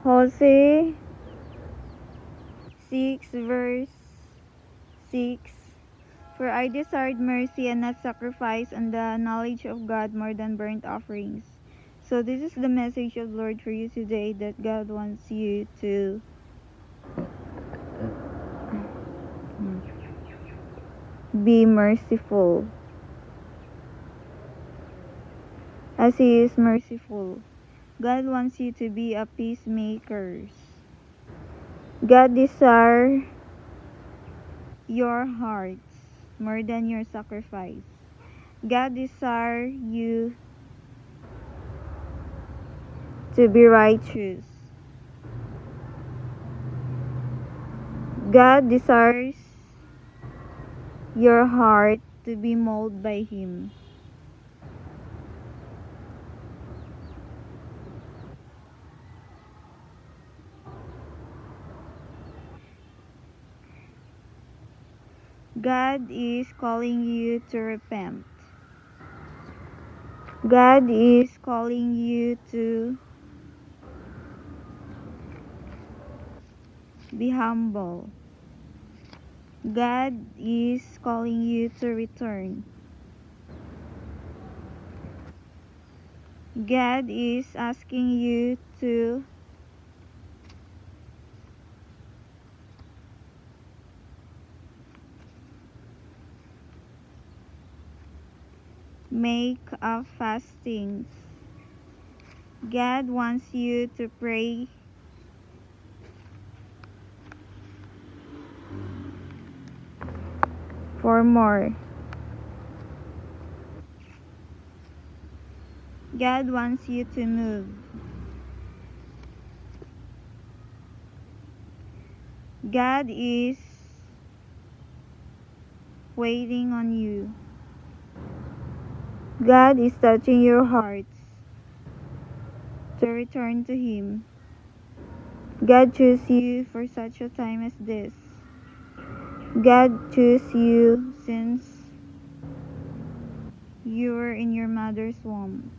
Hosea 6 verse 6. For I desired mercy and not sacrifice, and the knowledge of God more than burnt offerings. So this is the message of the Lord for you today, that God wants you to be merciful as He is merciful. God wants you to be a peacemaker. God desires your hearts more than your sacrifice. God desires you to be righteous. God desires your heart to be molded by Him. God is calling you to repent. God is calling you to be humble. God is calling you to return. God is asking you to make a fasting. God wants you to pray for more. God wants you to move. God is waiting on you. God is touching your hearts to return to Him. God chose you for such a time as this. God chose you since you were in your mother's womb.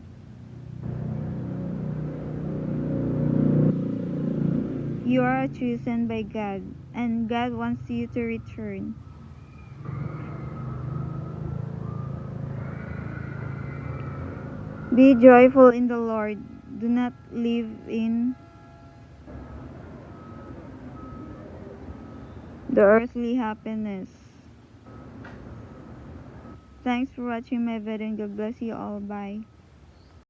You are chosen by God, and God wants you to return. Be joyful in the Lord. Do not live in the earthly happiness. Thanks for watching my video, and God bless you all. Bye.